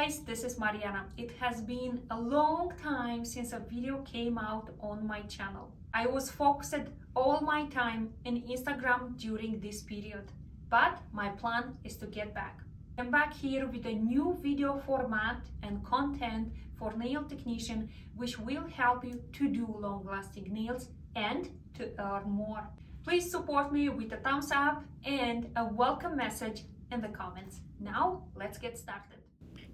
guys, this is Mariana. It has been a long time since a video came out on my channel. I was focused all my time in Instagram during this period, but my plan is to get back. I'm back here with a new video format and content for nail technician, which will help you to do long-lasting nails and to earn more. Please support me with a thumbs up and a welcome message in the comments. Now, let's get started.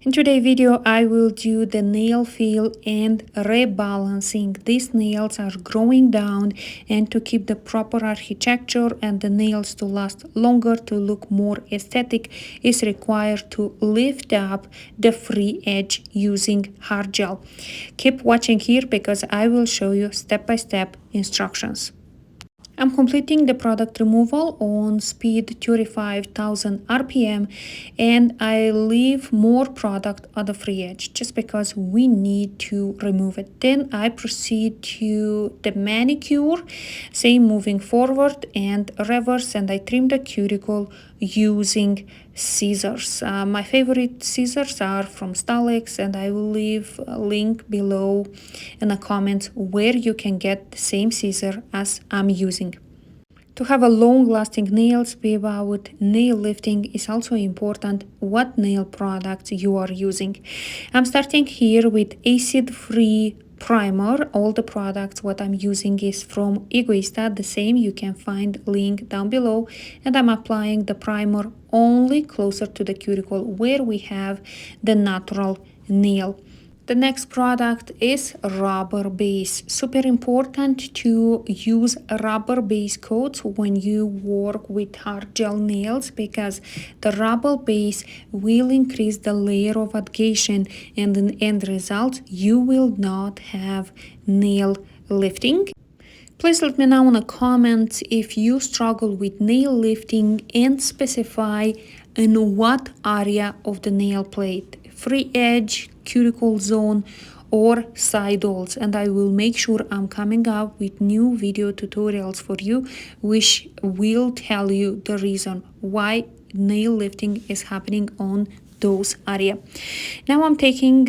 In today's video, I will do the nail fill and rebalancing. These nails are growing down, and to keep the proper architecture and the nails to last longer, to look more aesthetic, is required to lift up the free edge using hard gel. Keep watching here because I will show you step-by-step instructions. I'm completing the product removal on speed 35,000 RPM, and I leave more product on the free edge just because we need to remove it. Then I proceed to the manicure, same moving forward and reverse, and I trim the cuticle using scissors. My favorite scissors are from Stalex, and I will leave a link below in the comments where you can get the same scissor as I'm using. To have a long-lasting nails without nail lifting is also important what nail products you are using. I'm starting here with acid-free primer. All the products what I'm using is from Egoista, the same, you can find link down below, and I'm applying the primer only closer to the cuticle where we have the natural nail. The next product is rubber base. Super important to use rubber base coats when you work with hard gel nails, because the rubber base will increase the layer of adhesion, and in the end result you will not have nail lifting. Please let me know in the comments if you struggle with nail lifting and specify in what area of the nail plate, free edge, cuticle zone, or side holes, and I will make sure I'm coming up with new video tutorials for you which will tell you the reason why nail lifting is happening on those area. Now I'm taking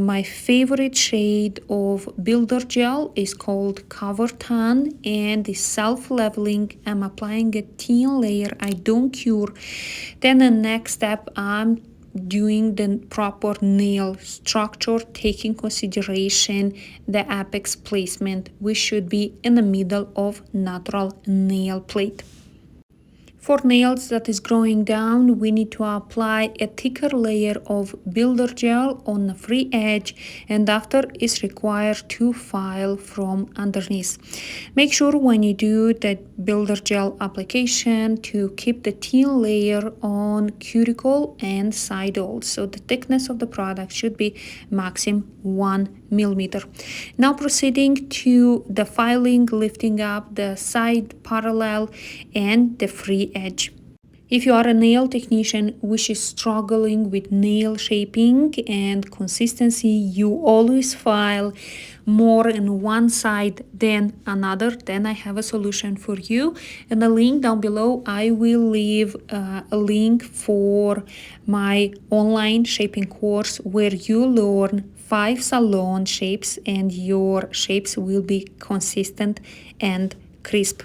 my favorite shade of builder gel, is called Cover Tan, and is self-leveling. I'm applying a thin layer, I don't cure. Then the next step, I'm doing the proper nail structure, taking consideration the apex placement, which should be in the middle of natural nail plate. For nails that is growing down, we need to apply a thicker layer of builder gel on the free edge, and after is required to file from underneath. Make sure when you do the builder gel application to keep the thin layer on cuticle and side holes. So the thickness of the product should be maximum 1 millimeter. Now proceeding to the filing, lifting up the side parallel and the free edge. If you are a nail technician which is struggling with nail shaping and consistency, you always file more in one side than another, then I have a solution for you. In the link down below, I will leave a link for my online shaping course where you learn 5 salon shapes and your shapes will be consistent and crisp.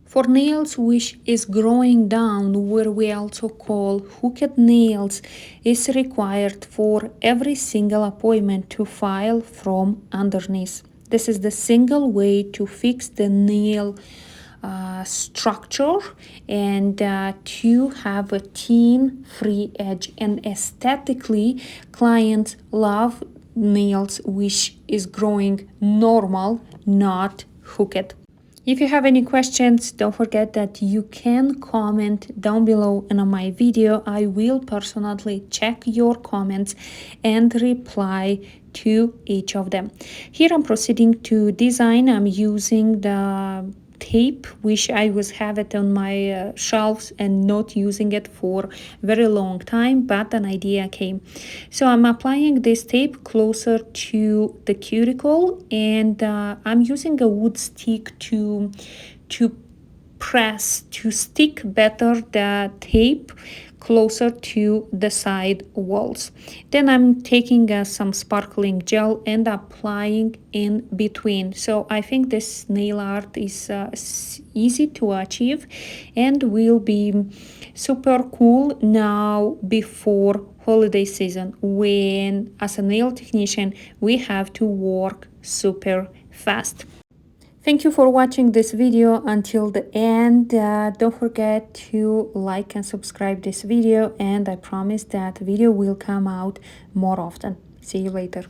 For nails which is growing down, where we also call hooked nails, is required for every single appointment to file from underneath. This is the single way to fix the nail structure and to have a thin free edge. And aesthetically, clients love nails which is growing normal, not hooked. If you have any questions, don't forget that you can comment down below in my video. I will personally check your comments and reply to each of them. Here I'm proceeding to design. I'm using the tape which I was have it on my shelves and not using it for very long time, but an idea came. So I'm applying this tape closer to the cuticle, and I'm using a wood stick to press, to stick better the tape closer to the side walls. Then I'm taking some sparkling gel and applying in between. So I think this nail art is easy to achieve and will be super cool now before holiday season, when as a nail technician we have to work super fast. Thank you for watching this video until the end. Don't forget to like and subscribe this video, and I promise that video will come out more often. See you later.